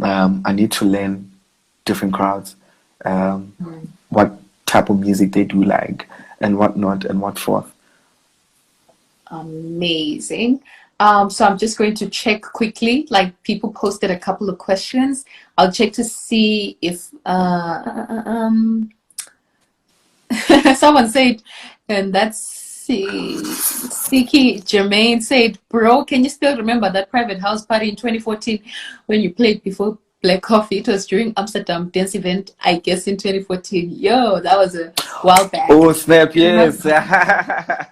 I need to learn different crowds, what type of music they do like, and whatnot, and what forth. Amazing. So I'm just going to check quickly. Like, people posted a couple of questions. I'll check to see if someone said, and that's Siki Jermaine said, bro, can you still remember that private house party in 2014 when you played before Black Coffee? It was during Amsterdam dance event, I guess, in 2014. Yo, that was a while back. Oh snap! Yes. Yeah,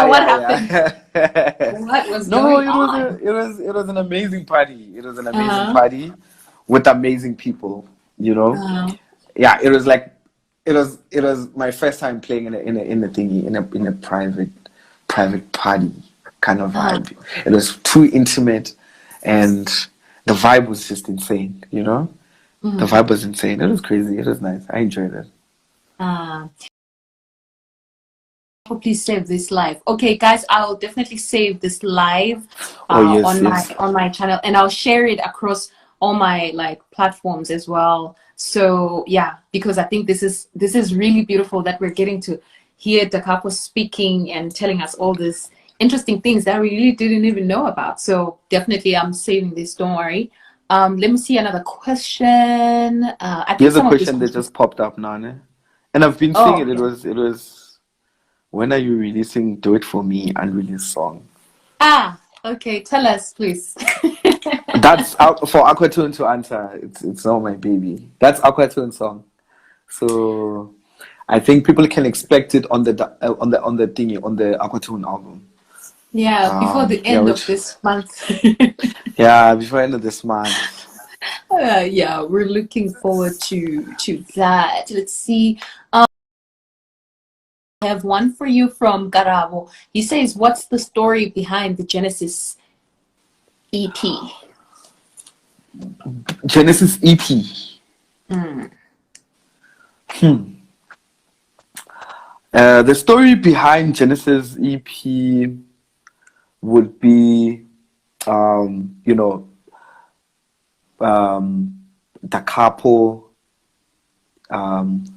What yeah, happened? yeah. What was No, going on? it was an amazing party. It was an amazing party with amazing people. You know, yeah. It was like it was my first time playing in a thingy in a private party kind of vibe. It was too intimate, and the vibe was just insane, you know? The vibe was insane. It was crazy. It was nice. I enjoyed it. Please save this live. Okay, guys, I'll definitely save this live Yes, on my channel, and I'll share it across all my like platforms as well. So yeah, because I think this is really beautiful that we're getting to hear the Capo speaking and telling us all these interesting things that we really didn't even know about. So definitely, I'm saving this. Don't worry. Let me see another question. I think Here's a some of these question that just popped up now, ne? And I've been seeing it. It was when are you releasing Do It For Me unreleased song? Okay, tell us, please. That's out for Aquatune to answer. It's not my baby. That's Aquatune song. So I think people can expect it on the thingy on the Aquatune album. Yeah, before the end of this month. Yeah, before the end of this month. Yeah, we're looking forward to that. Let's see. I have one for you from Garabo. He says, "What's the story behind the Genesis EP?" Genesis EP. The story behind Genesis EP would be, the Capo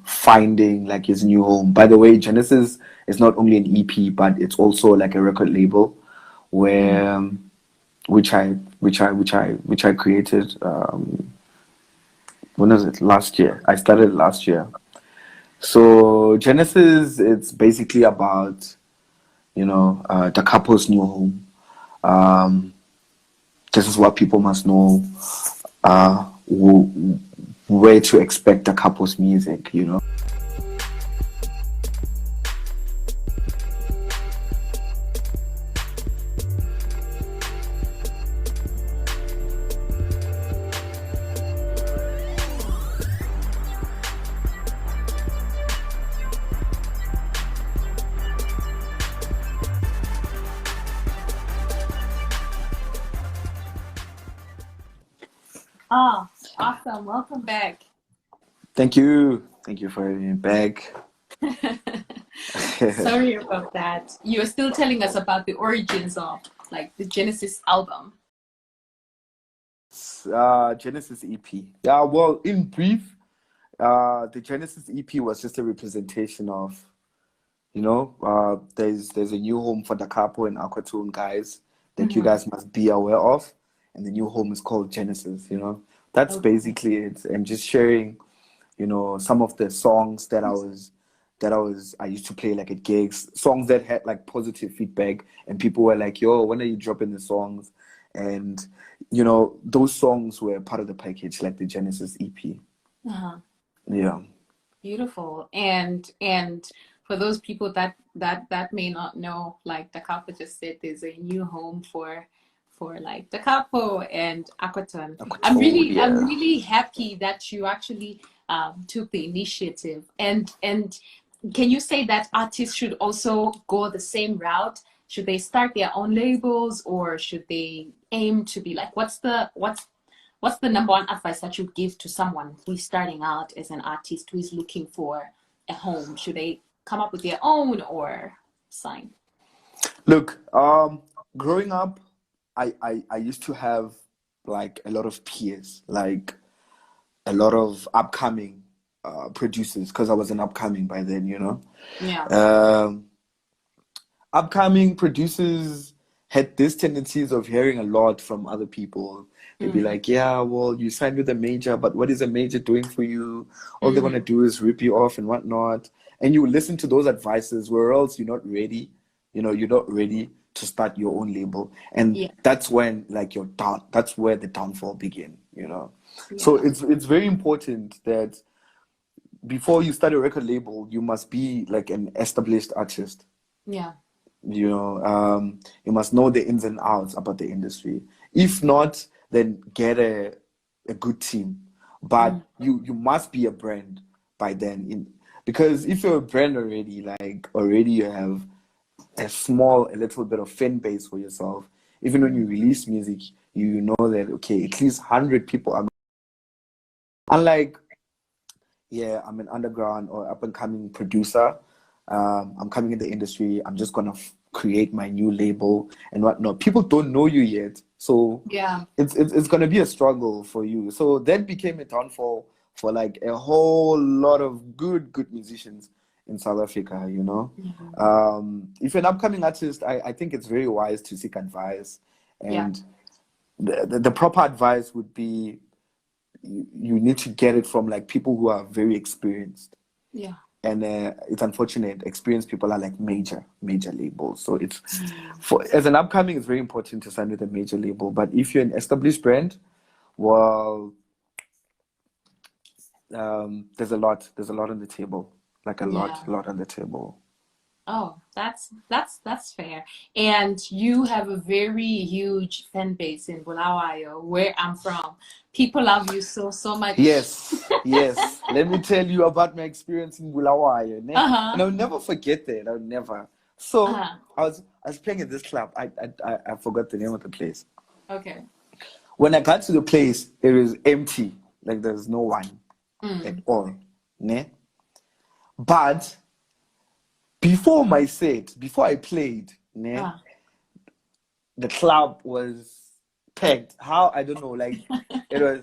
finding like his new home. By the way, Genesis is not only an EP, but it's also like a record label where which I created when was it? Last year. I started last year. So Genesis, it's basically about the Capo's new home. This is what people must know, where to expect the Capo's music, Awesome. Welcome back. Thank you for having me back. Sorry about that. You're still telling us about the origins of like the Genesis album. Genesis EP. Yeah, well, in brief, the Genesis EP was just a representation of, there's a new home for the Capo and Aquatune guys that you guys must be aware of, and the new home is called Genesis. That's basically it. And just sharing, some of the songs that I used to play like at gigs, songs that had like positive feedback, and people were like, "Yo, when are you dropping the songs?" And those songs were part of the package, like the Genesis EP. Yeah. Beautiful. And for those people that may not know, like the Capo just said, there's a new home for like the Capo and Aquatune. I'm really happy that you actually took the initiative. And can you say that artists should also go the same route? Should they start their own labels, or should they aim to be like, what's the number one advice that you give to someone who's starting out as an artist, who is looking for a home? Should they come up with their own or sign? Look, growing up, I used to have like a lot of peers, like a lot of upcoming producers, because I was an upcoming by then, Yeah. Upcoming producers had these tendencies of hearing a lot from other people. They'd be like, "Yeah, well, you signed with a major, but what is a major doing for you? All they want to do is rip you off and whatnot." And you listen to those advices, where else you're not ready. You're not ready to start your own label, and that's when like that's where the downfall begin. So it's very important that before you start a record label, you must be like an established artist. Yeah. You must know the ins and outs about the industry. If not, then get a good team. But you must be a brand by then, because if you're a brand already, like already you have a little bit of fan base for yourself. Even when you release music, you know that, okay, at least 100 people are. Unlike, yeah, I'm an underground or up and coming producer. I'm coming in the industry. I'm just gonna create my new label and whatnot. People don't know you yet, so Yeah. it's gonna be a struggle for you. So that became a downfall for like a whole lot of good musicians in South Africa. You know, if you're an upcoming artist, I think it's very wise to seek advice, and the proper advice would be you need to get it from like people who are very experienced. Yeah. And it's unfortunate, experienced people are like major labels. So it's for as an upcoming, it's very important to sign with a major label. But if you're an established brand, well, there's a lot on the table, like a lot on the table. Oh, that's fair. And you have a very huge fan base in Bulawayo, where I'm from. People love you so much. Yes. Let me tell you about my experience in Bulawayo, ne? And I'll never forget that. I'll never. So I was playing at this club. I forgot the name of the place. Okay. When I got to the place, it was empty. Like there's no one at all. Ne? But before I played, ne, the club was packed. How? I don't know. Like it was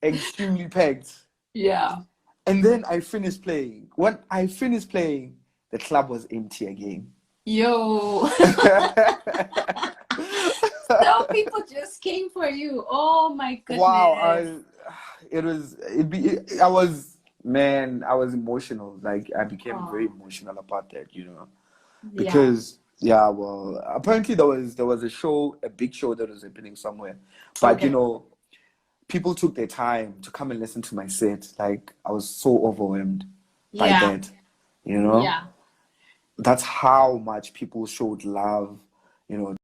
extremely packed. Yeah. And then I finished playing. When I finished playing, the club was empty again. Yo. So people just came for you. Oh my goodness. Wow. I was emotional. Like I became very emotional about that, you know. Because well, apparently there was a big show that was happening somewhere. But you know, people took their time to come and listen to my set. Like I was so overwhelmed by that, you know. Yeah. That's how much people showed love, you know.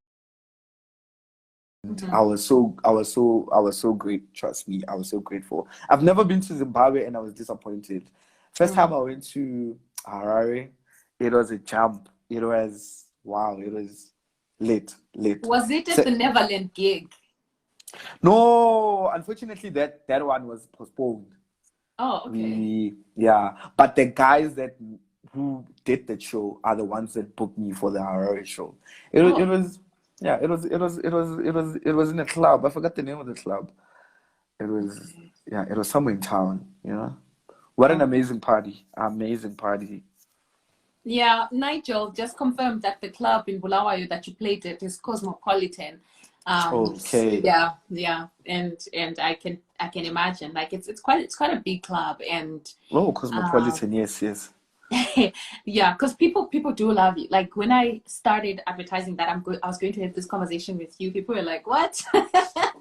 And I was so great. Trust me, I was so grateful. I've never been to Zimbabwe and I was disappointed. First time I went to Harare, it was a jump. It was wow. It was lit. Was it at the Neverland gig? No, unfortunately, that one was postponed. Oh, okay. But the guys who did the show are the ones that booked me for the Harare show. It was in a club. I forgot the name of the club. It was somewhere in town, you know. What an amazing party. Amazing party. Yeah, Nigel just confirmed that the club in Bulawayo that you played at is Cosmopolitan. Okay. Yeah, and I can imagine, like it's quite a big club. And Cosmopolitan, yes. Yeah, because people do love you. Like when I started advertising that I was going to have this conversation with you, people were like, "What?"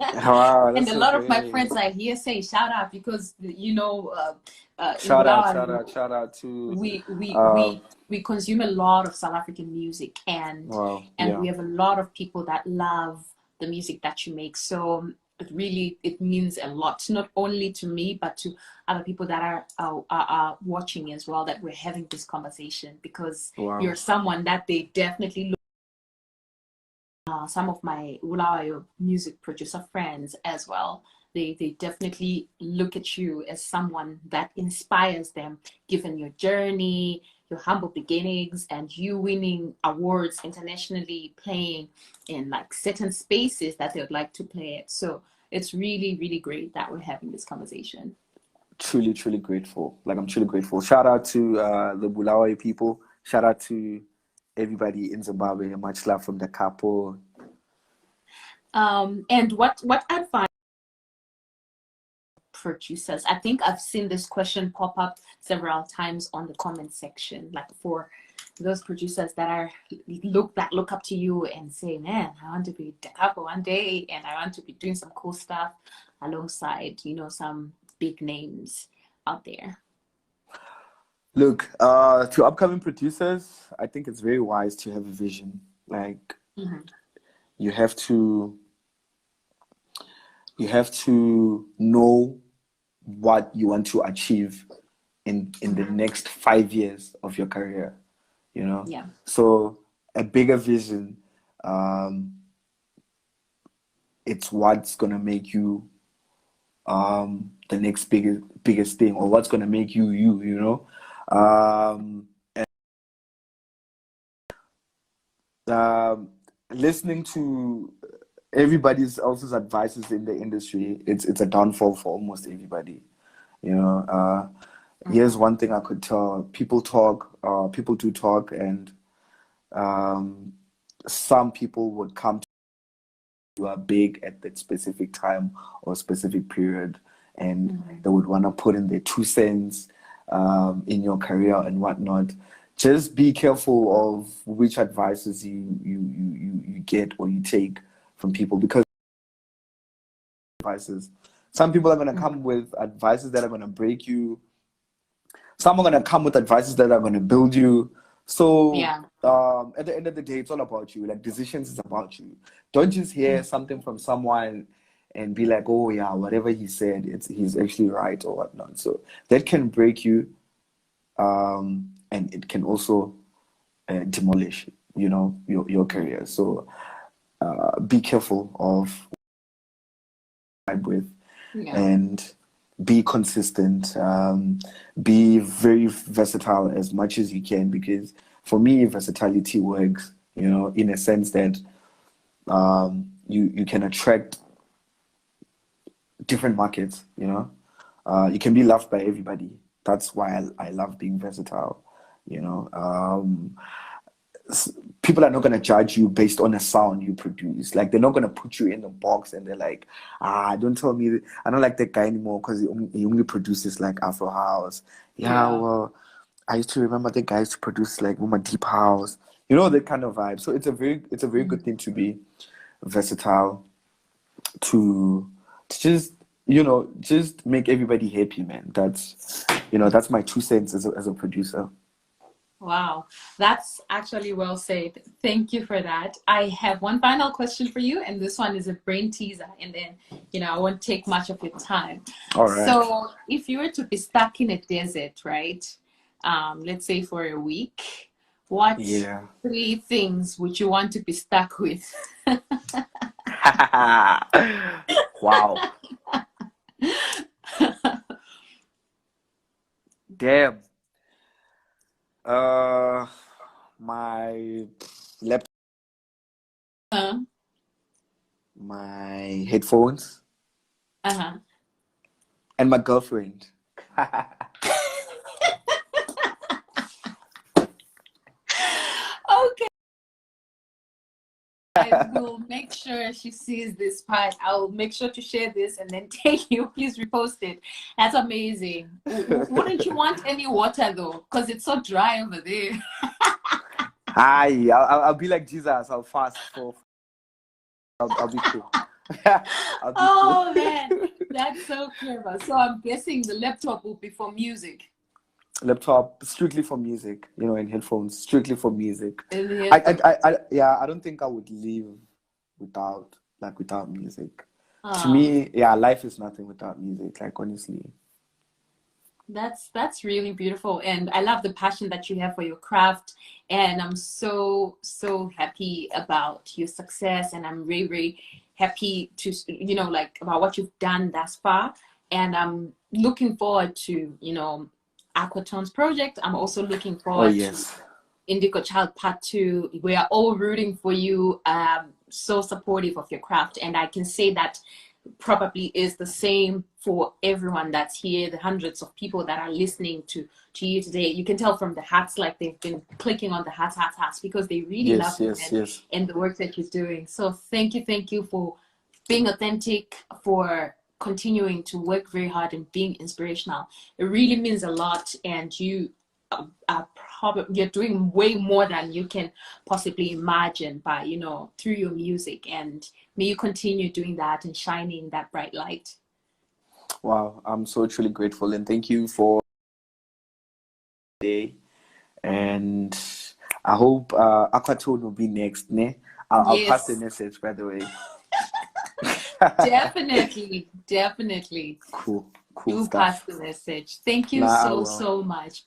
Wow, and a so lot great. of my friends are here saying shout out because you know shout out to we consume a lot of South African music, and we have a lot of people that love the music that you make. So it means a lot, not only to me but to other people that are watching as well, that we're having this conversation, because you're someone that they definitely look. Some of my Ulawayo music producer friends as well, they definitely look at you as someone that inspires them, given your journey, your humble beginnings, and you winning awards internationally, playing in like certain spaces that they would like to play at. So it's really great that we're having this conversation. Truly grateful. Like I'm truly grateful. Shout out to the Bulawayo people. Shout out to everybody in Zimbabwe. Much love from the Capo. And what advice producers? I think I've seen this question pop up several times on the comment section, like for those producers that look up to you and say, man, I want to be the Capo one day, and I want to be doing some cool stuff alongside, you know, some big names out there. Look, to upcoming producers, I think it's very wise to have a vision. Like you have to know what you want to achieve in the next 5 years of your career, you know. Yeah. So a bigger vision, it's what's gonna make you the next biggest thing, or what's gonna make you you, you know. Listening to everybody else's advices in the industry, it's a downfall for almost everybody, you know. Here's one thing I could tell: people do talk, and some people would come to you are big at that specific time or specific period, and they would want to put in their 2 cents in your career and whatnot. Just be careful of which advices you get or you take from people, because advices, some people are going to come with advices that are going to break you. Some are going to come with advices that are going to build you. So at the end of the day, it's all about you. Like, decisions is about you. Don't just hear something from someone and be like, oh yeah, whatever he said, he's actually right or whatnot. So that can break you, and it can also demolish, you know, your career. So be careful of with, and be consistent, be very versatile as much as you can, because for me, versatility works, you know, in a sense that you can attract different markets, you know. You can be loved by everybody. That's why I love being versatile, you know. People are not going to judge you based on a sound you produce. Like, they're not going to put you in the box and they're like, don't tell me, I don't like that guy anymore because he only produces like Afro house. Well, I used to remember the guys to produce like more deep house, you know, that kind of vibe. So it's a very good thing to be versatile, to just, you know, just make everybody happy, man. That's, you know, that's my 2 cents as a producer. Wow, that's actually well said. Thank you for that. I have one final question for you, and this one is a brain teaser, and then, you know, I won't take much of your time. All right. So if you were to be stuck in a desert, right, let's say for a week, what 3 things would you want to be stuck with? Wow. Damn. My laptop, my headphones, and my girlfriend. Okay. I will make sure she sees this part. I'll make sure to share this and then take you. Please repost it. That's amazing. Wouldn't you want any water though? Because it's so dry over there. I'll be like Jesus. I'll fast for. I'll be cool. Cool. Man, that's so clever. So I'm guessing the laptop will be for music. Laptop strictly for music, you know, and headphones strictly for music. I don't think I would live without music. To me, life is nothing without music, like, honestly. That's really beautiful, and I love the passion that you have for your craft, and I'm so happy about your success, and I'm very happy to, you know, like, about what you've done thus far, and I'm looking forward to, you know, Aquatune's project. I'm also looking forward to Indigo Child Part 2. We are all rooting for you, so supportive of your craft, and I can say that probably is the same for everyone that's here, the hundreds of people that are listening to you today. You can tell from the hats, like, they've been clicking on the hats, because they really love it and the work that you're doing. So thank you for being authentic, for continuing to work very hard and being inspirational. It really means a lot, and you you're doing way more than you can possibly imagine by, you know, through your music, and may you continue doing that and shining that bright light. Wow, I'm so truly grateful, and thank you for today. And I hope Aquatune will be next. I'll pass the message, by the way. Definitely. Cool You stuff. pass the message. Thank you so much.